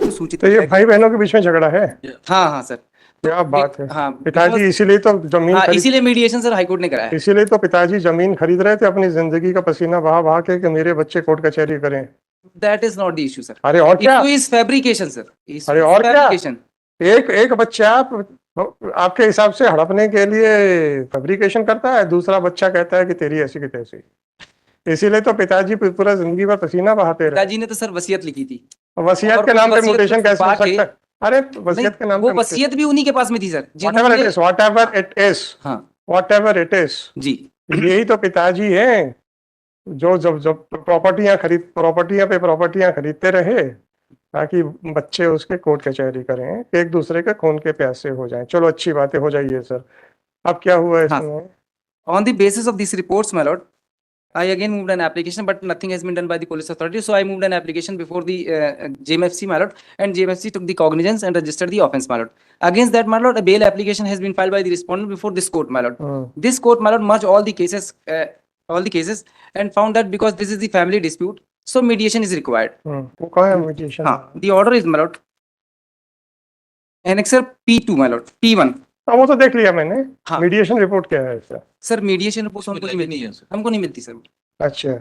को सूचित तो ये भाई बहनों के बीच में झगड़ा है? हाँ हाँ सर। क्या बात है। हाँ पिताजी इसीलिए तो जमीन हाँ, इसीलिए मीडिएशन सर हाईकोर्ट ने कराया। इसीलिए तो पिताजी जमीन खरीद रहे थे अपनी जिंदगी का पसीना बहा बहा के कि मेरे बच्चे कोर्ट कचहरी करें। That is not the issue sir. अरे और क्या? Issue is fabrication sir. अरे और क्या? एक बच्चा आपके हिसाब से हड़पने के लिए फैब्रिकेशन करता है, दूसरा बच्चा कहता है कि तेरी ऐसी की तैसी। इसीलिए तो पिताजी पूरा जिंदगी भर पसीना बहाते रहे। पिताजी ने तो सर वसीयत लिखी थी। वसीयत के नाम पे म्यूटेशन कैसे हो सकता है? अरे वसीयत के नाम पे वो वसीयत भी उन्हीं के पास में थी सर। व्हाटएवर इट इज, हाँ व्हाटएवर इट इज जी, यही तो पिताजी हैं जो जब जब प्रॉपर्टियां खरीदते रहे ताकि बच्चे उसके कोर्ट कचहरी करें, एक दूसरे के खून के प्यासे हो जाएं। चलो अच्छी बातें हो जाइए सर। अब क्या हुआ इसमें? On the basis of these reports, my lord, I again moved an application, but nothing has been done by the police authority. So I moved an application before the JMFC, my lord, and JMFC took the cognizance and registered the offence, my lord. Against that, my lord, a bail application has been filed by the respondent before this court, my lord. This court, my lord, merged all the cases, and found that because this is the family dispute, so mediation is required. वो कहाँ है mediation? The order is, my lord, Annexer P2, my lord, P1. हाँ वो तो देख लिया मैंने। Mediation report क्या है इसका? सर मीडिएशन रिपोर्ट हमको नहीं मिलती है, हमको नहीं मिलती सर। अच्छा,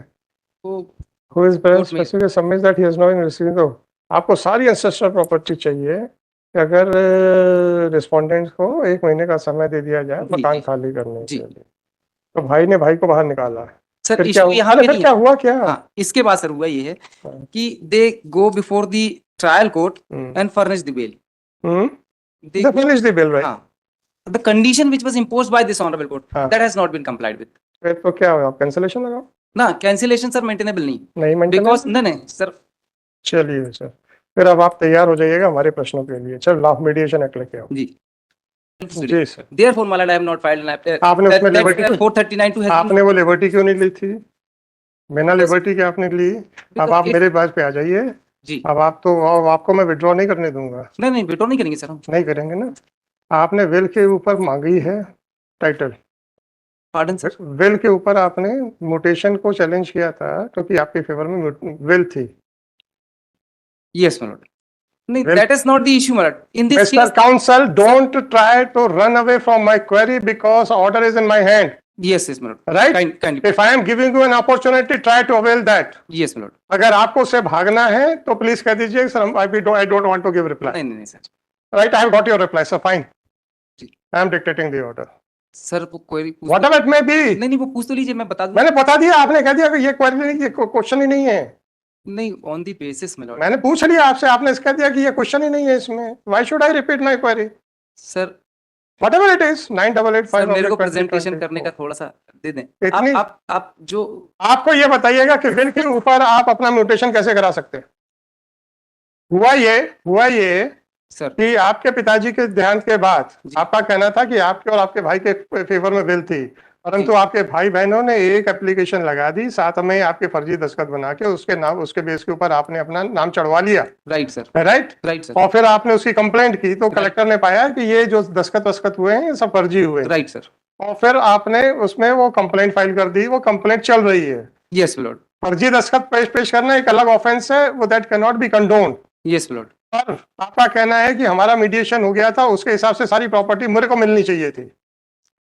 who is present specifically submits that he has not been receiving, तो आपको सारी ancestral प्रॉपर्टी चाहिए कि अगर रिस्पोंडेंट को 1 महीने का समय दे दिया जाए मकान खाली करने के लिए। तो भाई ने भाई को बाहर निकाला सर। फिर क्या हुआ क्या? इसके बाद सर हुआ ये है कि they go before the trial court and furnish the bail. They furnish the bill, right? The condition which was imposed by this honorable court, that has not been complied with. तो क्या हुआ? Cancellation लगाओ ना। Cancellation sir maintainable नहीं maintainable? Because नहीं sir. चलिए sir, फिर अब आप तैयार हो जाइएगा हमारे प्रश्नों के लिए। चलो लॉ मीडिएशन एक्ट लेके आओ। जी जी sir. Therefore, my lord, I have not filed an application. आपने उसमें लिबर्टी 439 to आपने वो लिबर्टी क्यों नहीं ली थी? बिना लिबर्टी के आपने ली। अब आप मेरे पास पे आ जाइए जी। अब आपको मैं विड्रॉ नहीं करने दूंगा। नहीं विड्रॉ नहीं करेंगे सर हम। नहीं करेंगे ना। आपने विल के ऊपर मांगी है टाइटल। Pardon sir? विल के ऊपर आपने म्यूटेशन को चैलेंज किया था क्योंकि आपके फेवर में विल थी। Yes my lord. No, that is not the issue, my lord. In this Mr. case, Counsel, don't try to run away from my query because order is in my hand. Yes, my lord. Right? Kindly. If I am giving you an opportunity, try to avail that. Yes, my lord. अगर आपको उससे भागना है तो please कह दीजिए sir, I don't want to give reply. नहीं sir. Right, I have got your reply, sir. Fine. I am dictating the order. Sir वो query whatever it may be. नहीं वो पूछ तो लीजिए, मैं बता दूं। मैंने बता दिया, आपने कह दिया कि ये क्वेरी नहीं, ये क्वेश्चन ही नहीं है। नहीं, ऑन द बेसिस में मैंने पूछ लिया आपसे, आपने कह दिया कि ये क्वेश्चन ही नहीं है इसमें। Why should I repeat my query? Sir whatever it is 9885 मेरे को प्रेजेंटेशन करने का थोड़ा सा दे दें। आप जो आपको ये बताइएगा कि बिल के ऊपर आप अपना म्यूटेशन कैसे करा सकते हैं। हुआ ये सर कि आपके पिताजी के ध्यान के बाद आपका कहना था कि आपके और आपके भाई के फेवर में बिल थी, परंतु आपके भाई बहनों ने एक एप्लीकेशन लगा दी, साथ में आपके फर्जी दस्तखत बना के उसके बेस के ऊपर आपने अपना नाम चढ़वा लिया। Right sir. Right sir. और फिर आपने उसकी कंप्लेंट की तो कलेक्टर ने पाया कि ये जो दस्तखत हुए हैं ये सब फर्जी हुए। Right sir. और फिर आपने उसमें वो कंप्लेंट फाइल कर दी, वो कंप्लेंट चल रही है। Yes lord. फर्जी दस्तखत पेश करना एक अलग ऑफेंस है, वो that can not be condoned. Yes lord. और आपका कहना है कि हमारा मीडिएशन हो गया था, उसके हिसाब से सारी प्रॉपर्टी मेरे को मिलनी चाहिए थी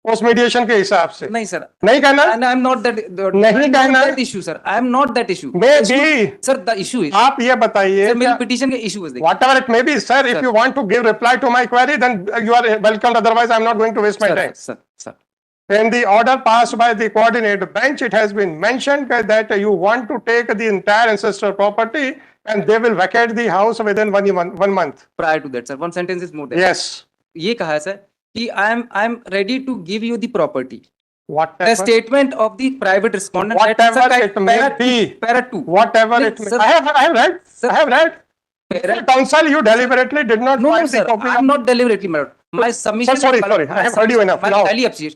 उस मीडिएशन के हिसाब से। नहीं सर, नहीं कहना। आई एम नॉट दैट, नहीं कहना issue sir, I am not that issue. May be sir the issue is, आप ये बताइए मेरे पिटीशन के issue is whatever it may B sir, if you want to give reply to my query then you are welcome, otherwise I am not going to waste my time. Sir in the order passed by the coordinate bench it has been mentioned that you want to take the entire ancestral property and they will vacate the house within one month. Prior to that sir, one sentence is more than yes, ये कहा है sir कि I am ready to give you the property. Whatever a statement of the private respondent, whatever it may be, para 2 whatever it may, I have read Sir, counsel, you deliberately did not no find sir, the copy. I am not deliberately, my lord. My submission. Sorry, I have heard you enough.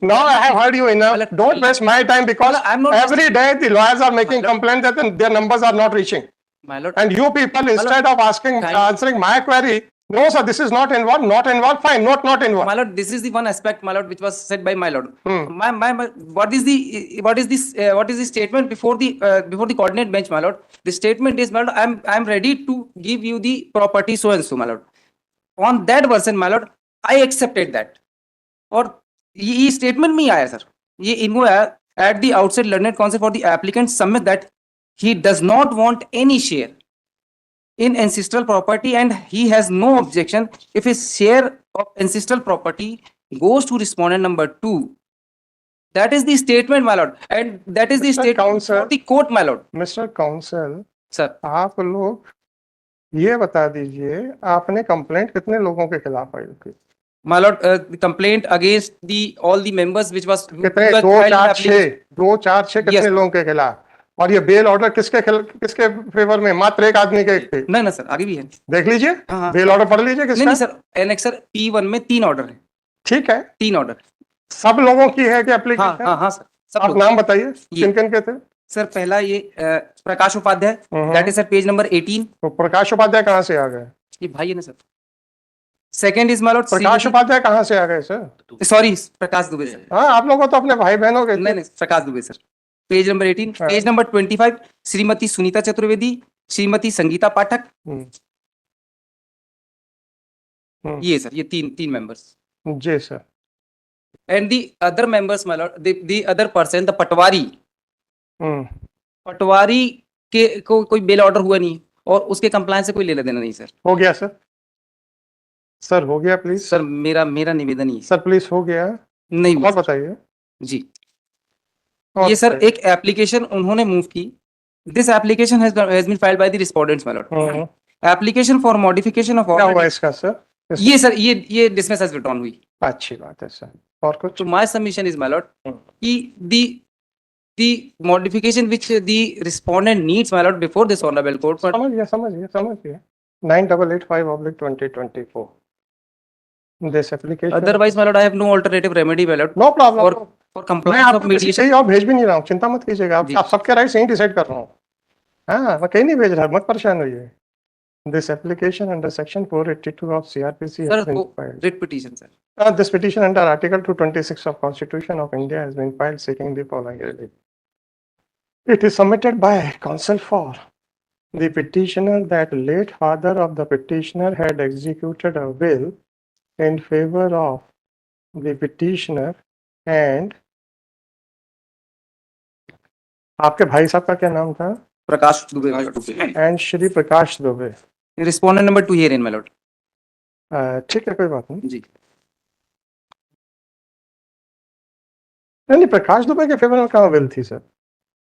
No, I have heard you enough. Don't waste my time because every day the lawyers are making complaints that their numbers are not reaching. My lord. And you people, instead of answering my query, No, sir, this is not involved. Not involved. Fine. Not involved. My lord, this is the one aspect, my lord, which was said by my lord. Hmm. What is the statement before the coordinate bench, my lord? The statement is, my lord, I'm ready to give you the property so and so, my lord. On that version, my lord, I accepted that. और ये statement में ही आया sir, ये इनको at the outset learned counsel for the applicant submit that he does not want any share in ancestral property and he has no objection if his share of ancestral property goes to respondent number 2. That is the statement, my lord, and that is the Mr. statement Counsel. for the court, my lord. Mister counsel, Sir, आप लोग ये बता दीजिए आपने complaint कितने लोगों के खिलाफ फाइल की? my lord, the complaint against all the members which was कितने? was दो filed in चार application. छह, दो चार छह कितने Yes. लोगों के खिलाफ? और ये बेल ऑर्डर किसके फेवर में? मात्र एक आदमी के थे। नहीं ना सर, आगे भी है। देख लीजिए, हाँ, हाँ। बेल ऑर्डर पढ़ लीजिए नहीं किसका? नहीं सर, एनेक्सर P1 में 3 ऑर्डर है, ठीक है, 3 ऑर्डर। सब लोगों की है कि हाँ एप्लीकेशन? हाँ हाँ सर, सब आप लोग। नाम बताइए ये। किन किन के थे? सर पहला ये Prakash Upadhyay, that is sir page number 18। तो प्रकाश उपाध्याय कहाँ से आ गए? ये भाई है ना sir. Second is my lord Prakash Upadhyay कहाँ से आ गए sir? Sorry, Prakash Dubey sir. हाँ, आप लोगों तो अपने भाई बहनों के नहीं नहीं, Prakash Dubey sir. Page number 18, हाँ। पेज नंबर 25, श्रीमती सुनीता चतुर्वेदी, श्रीमती संगीता पाठक, ये सर, ये तीन मेंबर्स। जी sir. And the other members my lord, the other person, the patwari, patwari के को कोई बेल ऑर्डर हुआ नहीं और उसके कंप्लायंस से कोई लेना देना नहीं सर। हो गया सर? सर हो गया प्लीज? सर मेरा निवेदन ही है। सर प्लीज हो गया? नहीं और बताइए जी। और ये सर बताइए। एक एप्लीकेशन उन्होंने मूव की। This application has been filed by the respondents my lord. Application for modification of क्या हुआ इसका सर? ये सर, ये डिसमिस हैज विथड्रॉन हुई। अच्छी बात है सर। और कुछ? तो my submission is my Lord कि the modification which the respondent needs, my lord, before this honorable court, but समझिए 9885/2024 this application otherwise, my lord, I have no alternative remedy, my lord, no problem. for मैं compliance of आपको किसी mediation. कहीं और भेज भी नहीं रहा हूँ, चिंता मत कीजिएगा। जी। आप सबके राइट यही डिसाइड कर रहा हूँ। हाँ, मैं कहीं नहीं भेज रहा, मत परेशान होइए। This application under section 482 of CRPC Sir, has been filed. writ petition, sir. This petition under Article 226 of Constitution of India has been filed seeking the following relief. It is submitted by counsel for the petitioner that late father of the petitioner had executed a will in favor of the petitioner and आपके भाई साहब का क्या नाम था? प्रकाश Dubey, my lord. And Shri Prakash Dubey. Respondent number 2 herein, my lord. ठीक है, कोई बात नहीं। जी। नहीं, प्रकाश दुबे के फेवर में कहाँ विल थी sir?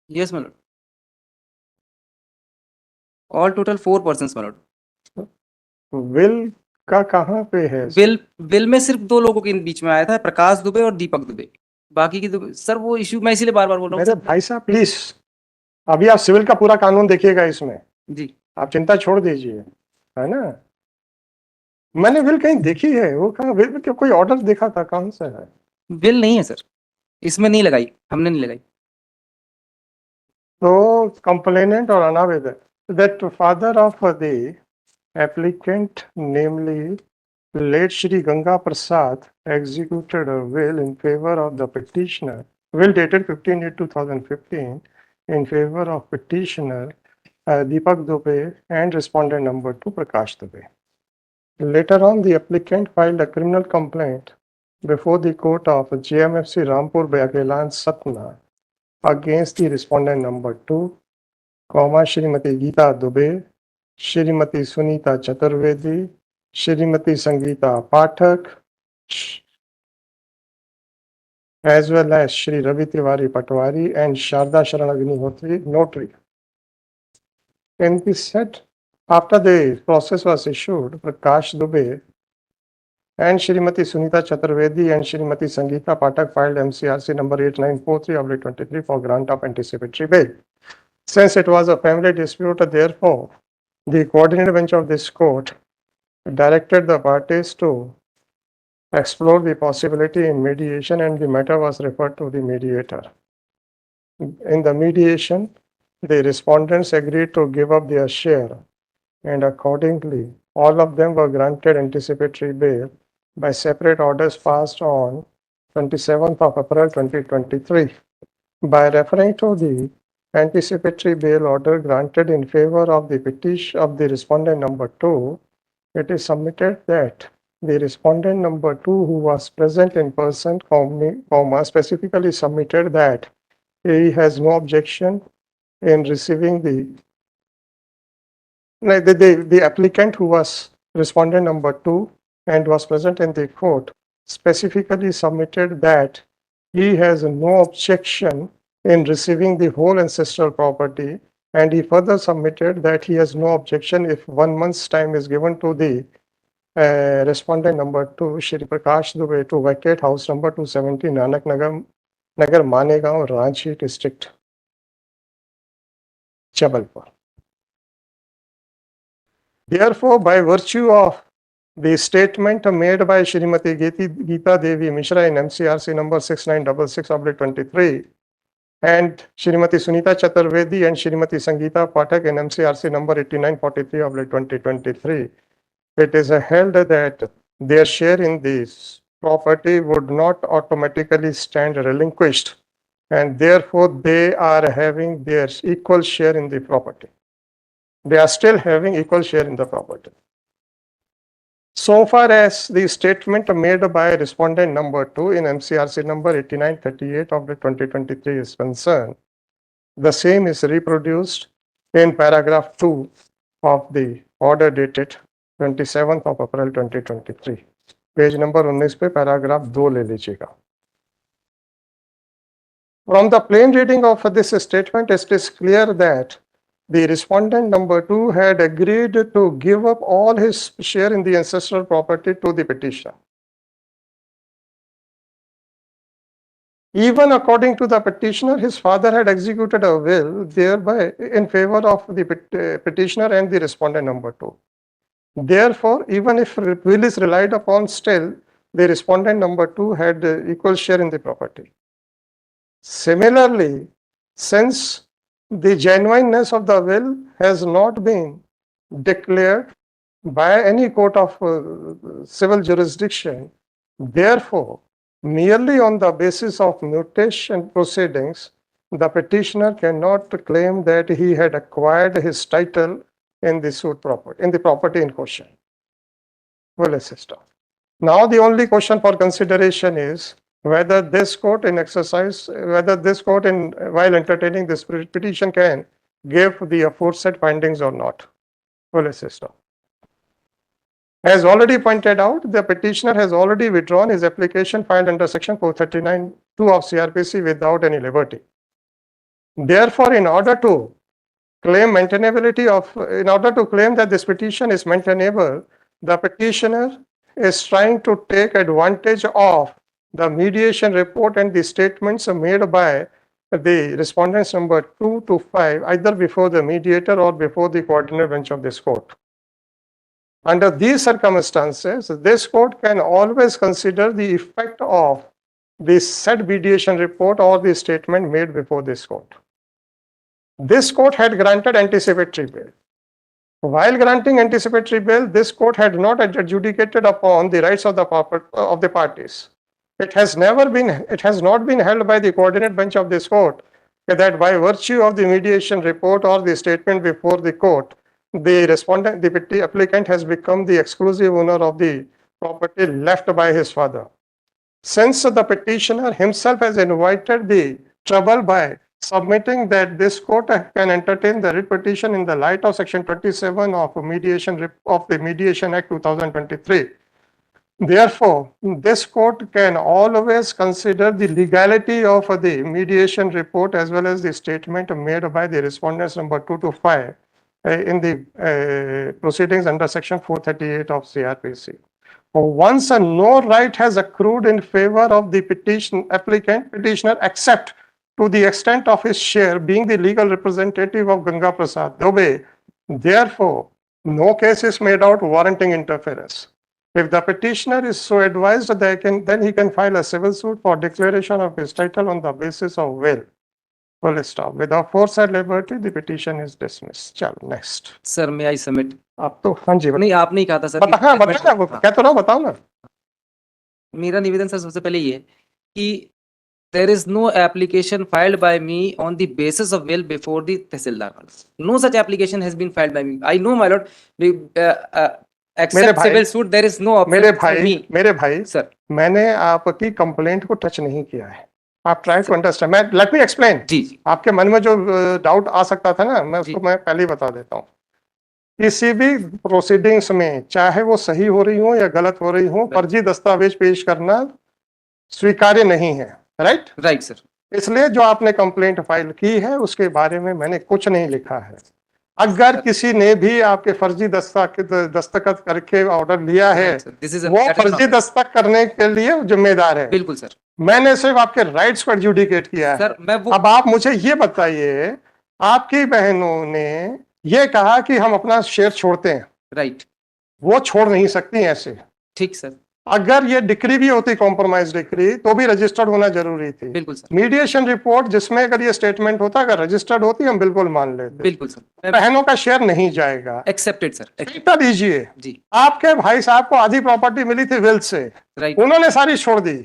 Yes, my lord. All total 4 persons, my lord. Will का कहाँ पे है? बिल में सिर्फ 2 लोगों के बीच में आया था, प्रकाश दुबे और दीपक दुबे। बाकी की तो सर वो इश्यू मैं इसीलिए बार-बार बोल रहा हूँ। मेरे भाई साहब प्लीज, अभी आप सिविल का पूरा कानून देखिएगा इसमें। जी। आप चिंता छोड़ दीजिए, है ना? मैंने विल कहीं देखी है, वो कहाँ विल के कोई ऑर्डर देखा था, कौन सा है? बिल नहीं है सर, इसमें नहीं लगाई, हमने नहीं लगाई। तो कंप्लेनेंट और अनावेदक that father of the applicant, namely late Shri Ganga Prasad, executed a will in favor of the petitioner, will dated 15/8/2015, in favor of petitioner Deepak Dubey and respondent number 2 Prakash Dubey. Later on, the applicant filed a criminal complaint before the court of JMFC Rampur Bagelan Satna against the respondent number 2, Shrimati Geeta Dubey, Shrimati Sunita Chaturvedi, Shrimati Sangeeta Pathak, as well as Shri Ravi Tiwari Patwari and Sharda Sharan Agnihotri, notary. In the set, after the process was issued, Prakash Dubey and Shrimati Sunita Chaturvedi and Shrimati Sangeeta Pathak filed MCRC number 8943/23 for grant of anticipatory bail. Since it was a family dispute, therefore, the coordinated bench of this court directed the parties to explore the possibility in mediation, and the matter was referred to the mediator. In the mediation, the respondents agreed to give up their share, and accordingly, all of them were granted anticipatory bail by separate orders passed on 27th of April 2023. By referring to the anticipatory bail order granted in favor of the petition of the respondent number 2, it is submitted that the respondent number 2, who was present in person, specifically submitted that he has no objection in receiving the applicant, who was respondent number 2 and was present in the court, specifically submitted that he has no objection in receiving the whole ancestral property, and he further submitted that he has no objection if 1 month's time is given to the respondent number 2, Shri Prakash Dubey, to vacate house number 270, Nanak Nagar, Manegaon, Ranchi district, Jabalpur. Therefore, by virtue of the statement made by Shrimati Geeta Devi Mishra in MCRC number 6966/23 and Shrimati Sunita Chaturvedi and Shrimati Sangeeta Pathak in MCRC number 8943/2023, it is held that their share in this property would not automatically stand relinquished, and therefore they are having their equal share in the property. They are still having equal share in the property. So far as the statement made by respondent number 2 in MCRC number 8938/2023 is concerned, the same is reproduced in paragraph 2 of the order dated 27th of April 2023. Page number 19 पे paragraph 2 ले लीजिएगा. From the plain reading of this statement, it is clear that the respondent number 2 had agreed to give up all his share in the ancestral property to the petitioner. Even according to the petitioner, his father had executed a will thereby in favor of the petitioner and the respondent number 2. Therefore, even if will is relied upon, still the respondent number 2 had equal share in the property. Similarly, since the genuineness of the will has not been declared by any court of civil jurisdiction, therefore, merely on the basis of mutation proceedings, the petitioner cannot claim that he had acquired his title in the suit property, in the property in question. Well, sister. Now the only question for consideration is whether this court in while entertaining this petition can give the aforesaid findings or not. Well, sister. As already pointed out, the petitioner has already withdrawn his application filed under section 439(2) of CRPC without any liberty. Therefore, in order to claim that this petition is maintainable, the petitioner is trying to take advantage of the mediation report and the statements made by the respondents number 2 to 5, either before the mediator or before the coordinate bench of this court. Under these circumstances, this court can always consider the effect of the said mediation report or the statement made before this court. This court had granted anticipatory bail. While granting anticipatory bail, this court had not adjudicated upon the rights of the parties. It has not been held by the coordinate bench of this court that by virtue of the mediation report or the statement before the court, the applicant has become the exclusive owner of the property left by his father. Since the petitioner himself has invited the trouble by submitting that this court can entertain the writ petition in the light of section 27 of the Mediation Act 2023. Therefore, this court can always consider the legality of the mediation report as well as the statement made by the respondents number 2 to 5 in the proceedings under section 438 of CRPC. Once a no right has accrued in favor of the petitioner except to the extent of his share being the legal representative of Ganga Prasad Dubey, therefore, no case is made out warranting interference. If the petitioner is so advised, then he can file a civil suit for declaration of his title on the basis of will. Full stop. Without force and liberty, the petition is dismissed. Chalo, next. Sir, may I submit? आप तो हाँ जी नहीं, आपने ही कहा था sir बता, हाँ बताओ ना, वो हाँ, कह तो रहा हूँ, बताओ ना। मेरा निवेदन सर सबसे पहले ये है कि there is no application filed by me on the basis of will before the Tehsildar. No such application has been filed by me. I know, my lord, except भाई, civil suit, there is no मेरे option for me. मेरे भाई Sir, मैंने आपकी complaint को touch नहीं किया है। आप ट्राई टू अंडरस्टैंड, मैं लेट मी एक्सप्लेन। जी जी आपके मन में जो डाउट आ सकता था ना, मैं जी। उसको मैं पहले ही बता देता हूँ। किसी भी प्रोसीडिंग्स में चाहे वो सही हो रही हो या गलत हो रही हो, फर्जी दस्तावेज पेश करना स्वीकार्य नहीं है। Right right sir. इसलिए जो आपने कंप्लेंट फाइल की है उसके बारे में मैंने कुछ नहीं लिखा है। अगर किसी ने भी आपके फर्जी दस्तखत करके ऑर्डर लिया है, वो फर्जी दस्तखत करने के लिए जिम्मेदार है। बिल्कुल सर। मैंने सिर्फ आपके राइट्स को एडजुडिकेट किया है। सर मैं वो अब आप मुझे ये बताइए, आपकी बहनों ने ये कहा कि हम अपना शेयर छोड़ते हैं। राइट, वो छोड़ नहीं सकती ऐसे। ठीक सर। अगर ये डिक्री भी होती, कॉम्प्रोमाइज डिक्री, तो भी रजिस्टर्ड होना जरूरी थी। बिल्कुल सर। मीडिएशन रिपोर्ट जिसमें अगर ये स्टेटमेंट होता, अगर रजिस्टर्ड होती, हम बिल्कुल मान लेते। बिल्कुल सर। बहनों का शेयर नहीं जाएगा। Accepted sir. बेटा दीजिए जी। आपके भाई साहब को आधी प्रॉपर्टी मिली थी विल से, राइट, उन्होंने सारी छोड़ दी।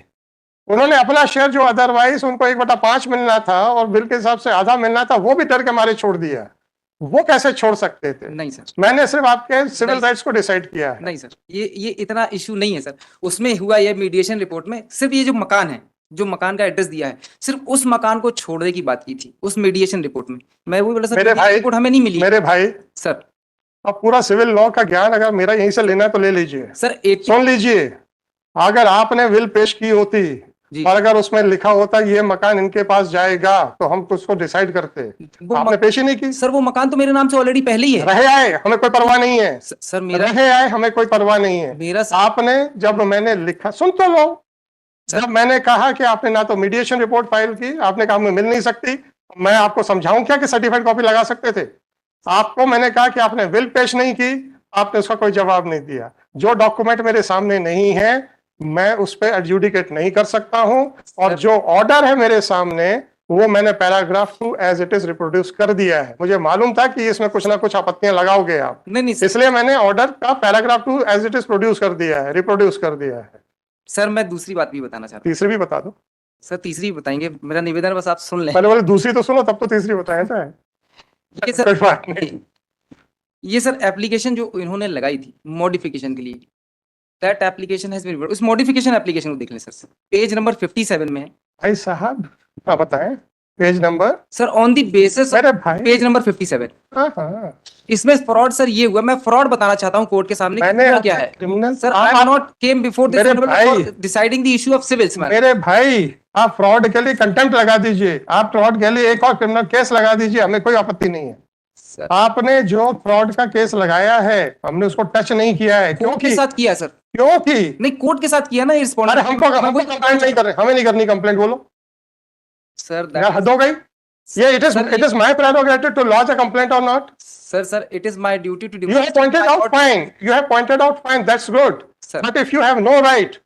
उन्होंने अपना शेयर जो अदरवाइज उनको 1/5 मिलना था और बिल के हिसाब से आधा मिलना था, वो भी डर के मारे छोड़ दिया। वो कैसे छोड़ सकते थे? नहीं सर। मैंने सिर्फ आपके सिविल नहीं। राइट्स को डिसाइड किया है। नहीं सर, ये इतना इशू नहीं है सर। उसमें हुआ ये मीडिएशन रिपोर्ट में सिर्फ ये जो मकान है, जो मकान का एड्रेस दिया है, सिर्फ उस मकान को छोड़ने की बात की थी उस मीडिएशन रिपोर्ट में। मैं वो बोला सर, मेरे भाई, रिपोर्ट हमें नहीं मिली। मेरे भाई सर, अब पूरा सिविल लॉ का ज्ञान अगर मेरा यहीं से लेना है तो ले लीजिए। सर सुन लीजिए, अगर आपने विल पेश की होती जी, और अगर उसमें लिखा होता ये मकान इनके पास जाएगा, तो हम उसको डिसाइड करते। आपने पेश ही नहीं की। सर वो मकान तो मेरे नाम से ऑलरेडी पहले ही है। रहे आए, हमें कोई परवाह नहीं है। सर मेरा रहे आए, हमें कोई परवाह नहीं है। मेरा आपने जब मैंने लिखा, सुन तो लो, जब मैंने कहा कि आपने ना तो मीडिएशन रिपोर्ट फाइल की, आपने कहा हमें मिल नहीं सकती, मैं आपको समझाऊं क्या कि सर्टिफाइड कॉपी लगा सकते थे? आपको मैंने कहा कि आपने विल पेश नहीं की, आपने उसका कोई जवाब नहीं दिया। जो डॉक्यूमेंट मेरे सामने नहीं है, मैं उस पर एडजुडिकेट नहीं कर सकता हूं। और जो ऑर्डर है मेरे सामने, वो मैंने paragraph 2 as it is reproduce कर दिया है। मुझे मालूम था कि इसमें कुछ ना कुछ आपत्तियां लगाओगे आप, नहीं इसलिए मैंने ऑर्डर का paragraph 2 as it is produce कर दिया है, रिप्रोड्यूस कर दिया है। सर मैं दूसरी बात भी बताना चाहता हूँ। तीसरी भी बता दो। सर तीसरी बताएंगे, मेरा निवेदन बस आप सुन लें। पहले बोले दूसरी तो सुनो, तब तो तीसरी बताया था। ये सर, कोई बात नहीं। ये सर एप्लीकेशन जो इन्होंने लगाई थी मॉडिफिकेशन के लिए, दैट एप्लीकेशन हैज बीन, उस मॉडिफिकेशन एप्लीकेशन को देख लें सर, पेज नंबर 57 में है। भाई साहब आप बताएं page number. Sir on the basis, अरे भाई, पेज नंबर 57। हाँ। इसमें फ्रॉड सर ये हुआ, मैं फ्रॉड बताना चाहता हूँ कोर्ट के सामने। मैंने क्या है criminal sir, I am not came before this भाई, deciding the issue of civils. मेरे भाई आप फ्रॉड के लिए कंटेम्प्ट लगा दीजिए, आप फ्रॉड के लिए एक और क्रिमिनल केस लगा दीजिए, हमें कोई आपत्ति नहीं है। आपने जो फ्रॉड का केस लगाया है, हमने उसको टच नहीं किया है। कोर्ट के साथ किया सर। क्योंकि नहीं, कोर्ट के साथ किया ना रिस्पॉन्ड। हमको कंप्लेंट नहीं कर रहे, हमें नहीं करनी कंप्लेंट। बोलो सर, यार हद हो गई। ये it is my prerogative to launch a complaint और not. Sir, it is my duty to. You have pointed out fine. You have pointed out fine. That's good. Sir. But if you have no right,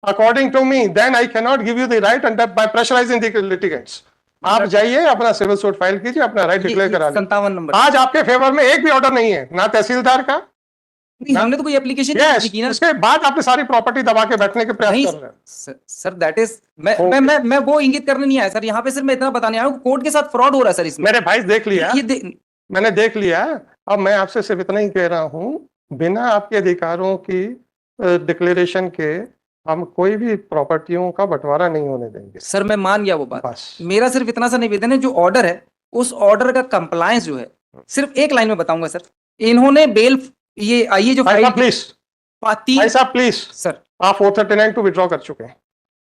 according to me, then I cannot give you the right and by pressurizing the litigants. आप जाइए अपना civil suit file कीजिए, अपना right declare करा लीजिए। 57 number. आज आपके favour में एक भी ऑर्डर नहीं है, ना तहसीलदार का। नहीं, हमने तो कोई एप्लीकेशन नहीं की ना। उसके बाद आपने सारी प्रॉपर्टी दबा के बैठने के प्रयास कर रहे हैं। सर दैट इज, मैं वो इंगित करने नहीं आया सर, यहाँ पे सिर्फ मैं इतना बताने आया हूँ कोर्ट के साथ फ्रॉड हो रहा है सर इसमें। मेरे भाई देख लिया, मैंने देख लिया। अब मैं आपसे सिर्फ इतना ही कह रहा हूँ, बिना आपके अधिकारों की डिक्लेरेशन के हम कोई भी प्रॉपर्टियों का बंटवारा नहीं होने देंगे। सर मैं मान गया वो बात। मेरा सिर्फ इतना सा निवेदन है, जो ऑर्डर है उस ऑर्डर का कंप्लायंस जो है, सिर्फ एक लाइन में बताऊंगा सर। इन्होंने बेल, ये आइए जो फाइल, प्लीज भाई साहब प्लीज सर, आप 439(2) विड्रॉ कर चुके हैं।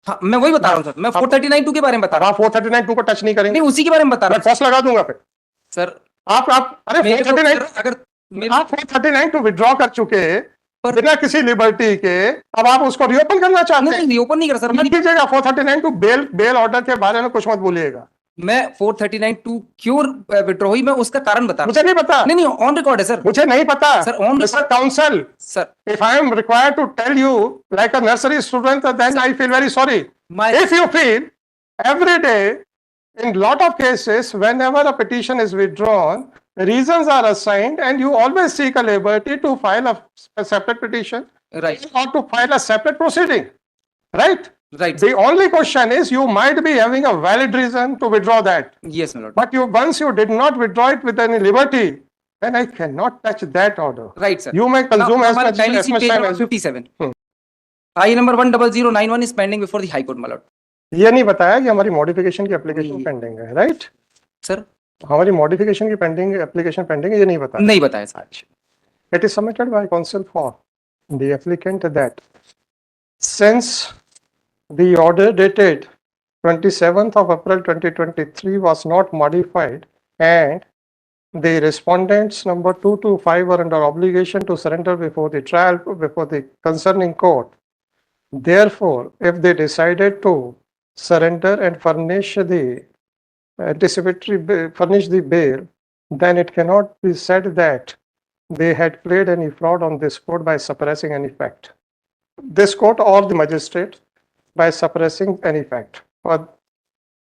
हाँ मैं वही बता रहा हूँ सर, मैं 439(2) के बारे में बता रहा हूँ। 439(2) को टच नहीं करेंगे। नहीं, उसी के बारे में बता रहा हूँ। फॉस लगा दूंगा फिर सर। आप अरे 439, अगर आप 439(2) विड्रॉ कर चुके पर बिना किसी लिबर्टी के, अब आप उसको रिओपन करना चाहते हैं? रिओपन नहीं कर सर। मत कीजिएगा। 439(2) बेल ऑर्डर के बारे में कुछ मत बोलिएगा। मैं 439(2) क्यों विड्रॉ हुई, मैं उसका कारण बता रहा हूं। मुझे नहीं पता। नहीं ऑन रिकॉर्ड है सर। मुझे नहीं पता sir, on mister counsel sir, if I am required to tell you like a nursery student, then I feel very sorry. If you feel every day in lot of cases whenever a petition is withdrawn, reasons are assigned, and you always seek a liberty to file a separate petition Right, or to file a separate proceeding, right? right. The only question is you might be having a valid reason to withdraw that, Yes, my lord. but once you did not withdraw it with any liberty, then I cannot touch that order. Right, sir. You may consume Now, as हमारा much kindly as see much page time number as 57. Hmm. I number 10091 is pending before the High Court, my lord. ये नहीं बताया कि हमारी modification की application नहीं। Pending है, right? Sir हमारी मॉडिफिकेशन की पेंडिंग एप्लीकेशन पेंडिंग है, ये नहीं बताया। नहीं बताया sir. It is submitted by counsel for the applicant that since the order dated 27th of April 2023 was not modified and the respondents number 2 to 5 were under obligation to surrender before the trial, before the concerning court. Therefore, if they decided to surrender and furnish the furnish the bail, then it cannot be said that they had played any fraud on this court by suppressing any fact. This court or the magistrate by suppressing any fact.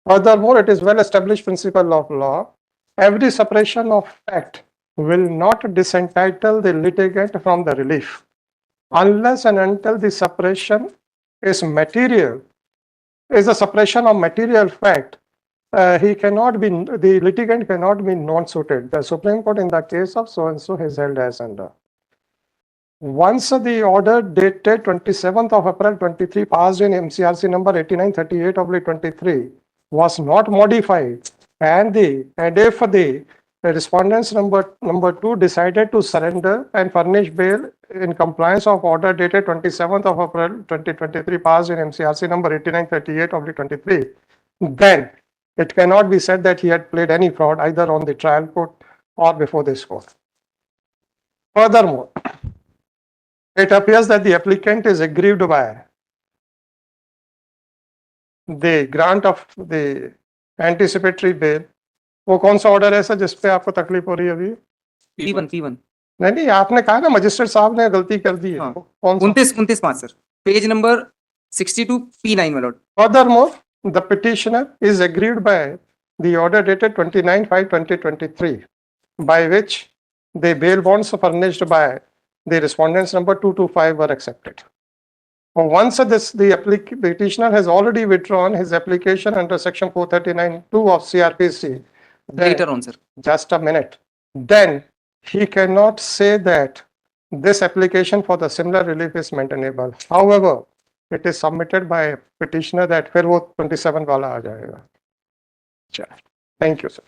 Furthermore, it is well established principle of law. Every suppression of fact will not disentitle the litigant from the relief unless and until the suppression is material, is a suppression of material fact. The litigant cannot be non-suited. The Supreme Court in the case of so and so has held as under. Once the order dated 27th of April 23 passed in MCRC number 8938/23 was not modified, and if the respondents number 2 decided to surrender and furnish bail in compliance of order dated 27th of April 2023 passed in MCRC number 8938/23, then it cannot be said that he had played any fraud either on the trial court or before this court. Furthermore, it appears that the applicant is aggrieved by the grant of the anticipatory bail. वो कौन सा order है sir जिस पे आपको तकलीफ हो रही है अभी? P1 नहीं, आपने कहा ना मजिस्ट्रेट साहब ने गलती कर दी है। हाँ। कौन सा? 29 sir, page number 62 P9 my lord. Furthermore, the petitioner is aggrieved by the order dated 29/5/2023, by which the bail bonds furnished by the respondents number 2 to 5 were accepted. Once the petitioner has already withdrawn his application under section 439(2) of CRPC, then, Later on sir. just a minute, then he cannot say that this application for the similar relief is maintainable. However, it is submitted by a petitioner that फिर वो 27 वाला आ जाएगा। Thank you, sir.